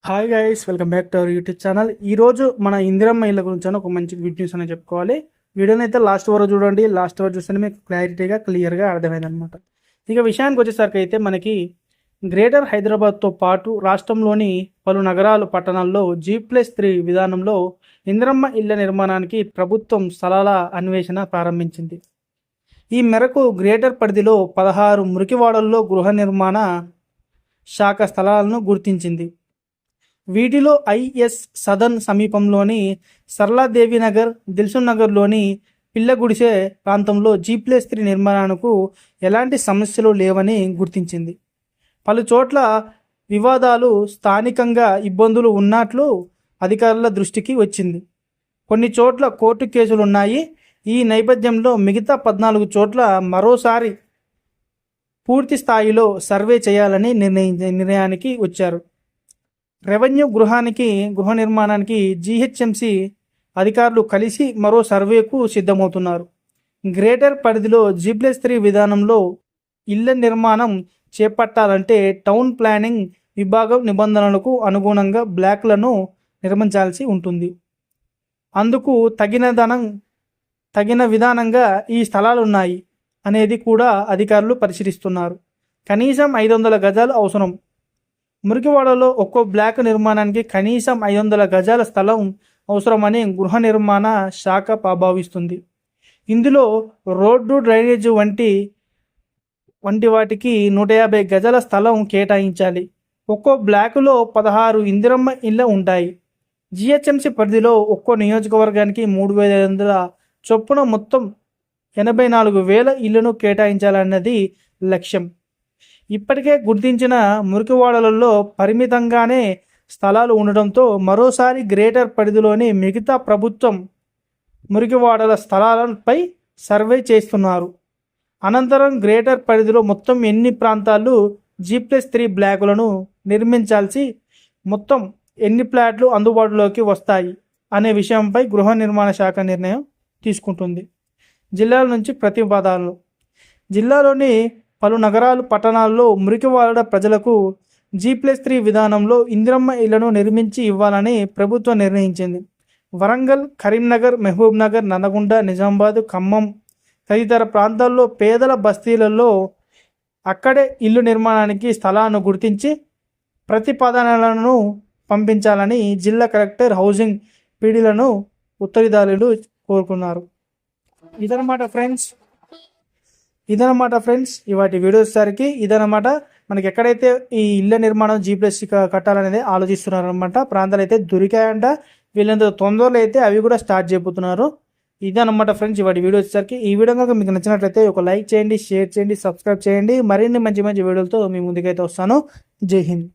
Hi guys, welcome back to our YouTube channel. ఈరోజు మన ఇందిరమ్మ ఇళ్ళ గురించి ఒక మంచి గుడ్ న్యూస్ అని చెప్పుకోవాలి. వీడియోని అయితే లాస్ట్ వరకు చూడండి. లాస్ట్ వరకు చూస్తే మీకు క్లియర్గా అర్థమైంది అనమాట. ఇక విషయానికి వచ్చేసరికి అయితే మనకి గ్రేటర్ హైదరాబాద్తో పాటు రాష్ట్రంలోని పలు నగరాలు పట్టణాల్లో G+3 విధానంలో ఇందిరమ్మ ఇళ్ల నిర్మాణానికి ప్రభుత్వం స్థలాల అన్వేషణ ప్రారంభించింది. ఈ మేరకు గ్రేటర్ పరిధిలో 16 మురికివాడల్లో గృహ నిర్మాణ శాఖ స్థలాలను గుర్తించింది. వీటిలో ఐఎస్ సదన్ సమీపంలోని సరళాదేవి నగర్, దిల్సుఖ్ నగర్లోని పిల్లగుడిసె ప్రాంతంలో G+3 నిర్మాణానికి ఎలాంటి సమస్యలు లేవని గుర్తించింది. పలు చోట్ల వివాదాలు, స్థానికంగా ఇబ్బందులు ఉన్నట్లు అధికారుల దృష్టికి వచ్చింది. కొన్ని చోట్ల కోర్టు కేసులు ఉన్నాయి. ఈ నేపథ్యంలో మిగతా 14 చోట్ల మరోసారి పూర్తి స్థాయిలో సర్వే చేయాలని నిర్ణయానికి వచ్చారు. రెవెన్యూ గృహ నిర్మాణానికి జీహెచ్ఎంసీ అధికారులు కలిసి మరో సర్వేకు సిద్ధమవుతున్నారు. గ్రేటర్ పరిధిలో G+3 విధానంలో ఇళ్ల నిర్మాణం చేపట్టాలంటే టౌన్ ప్లానింగ్ విభాగం నిబంధనలకు అనుగుణంగా బ్లాక్లను నిర్మించాల్సి ఉంటుంది. అందుకు తగిన విధానంగా ఈ స్థలాలు ఉన్నాయి అనేది కూడా అధికారులు పరిశీలిస్తున్నారు. కనీసం 500 గజాలు అవసరం. మురికివాడలో ఒక్కో బ్లాక్ నిర్మాణానికి కనీసం 500 గజాల స్థలం అవసరమని గృహ నిర్మాణ శాఖ భావిస్తుంది. ఇందులో రోడ్డు, డ్రైనేజ్ వంటి వాటికి 150 గజాల స్థలం కేటాయించాలి. ఒక్కో బ్లాకులో 16 ఇందిరమ్మ ఇళ్ళు ఉంటాయి. జిహెచ్ఎంసీ పరిధిలో ఒక్కో నియోజకవర్గానికి 3,500 చొప్పున మొత్తం 84,000 ఇళ్లను కేటాయించాలన్నది లక్ష్యం. ఇప్పటికే గుర్తించిన మురికివాడలలో పరిమితంగానే స్థలాలు ఉండడంతో మరోసారి గ్రేటర్ పరిధిలోని మిగతా ప్రభుత్వం మురికివాడల స్థలాలపై సర్వే చేస్తున్నారు. అనంతరం గ్రేటర్ పరిధిలో మొత్తం ఎన్ని ప్రాంతాలు G+3 బ్లాకులను నిర్మించాల్సి, మొత్తం ఎన్ని ఫ్లాట్లు అందుబాటులోకి వస్తాయి అనే విషయంపై గృహ నిర్మాణ శాఖ నిర్ణయం తీసుకుంటుంది. జిల్లాల నుంచి ప్రతిపాదనలు. జిల్లాలోని పలు నగరాలు, పట్టణాల్లో మురికివాడ ప్రజలకు G+3 విధానంలో ఇందిరమ్మ ఇళ్లను నిర్మించి ఇవ్వాలని ప్రభుత్వం నిర్ణయించింది. వరంగల్, కరీంనగర్, మహబూబ్ నగర్, నల్గొండ, నిజామాబాద్, ఖమ్మం తదితర ప్రాంతాల్లో పేదల బస్తీలలో అక్కడే ఇల్లు నిర్మాణానికి స్థలాలను గుర్తించి ప్రతిపాదనలను పంపించాలని జిల్లా కలెక్టర్, హౌసింగ్ పీడీలను ఉత్తర్వుదారులు కోరుకున్నారు. ఇదనమాట ఫ్రెండ్స్ ఇవాటి వీడియోస్ సరికి ఇదనమాట. మనకి ఎక్కడైతే ఈ ఇళ్ళ నిర్మాణం G+ కట్టాలనేది ఆలోచిస్తున్నారనమాట. ప్రాంతాలు అయితే దొరికాయంట. వీళ్ళంత తొందరలో అయితే అవి కూడా స్టార్ట్ చేయబోతున్నారు. ఇదనమాట ఫ్రెండ్స్ ఇవాటి వీడియో వచ్చేసరికి. ఈ వీడియో కనుక మీకు నచ్చినట్లయితే ఒక లైక్ చేయండి, షేర్ చేయండి, సబ్స్క్రైబ్ చేయండి. మరిన్ని మంచి మంచి వీడియోలతో మీ ముందుకైతే వస్తాను. జై హింద్.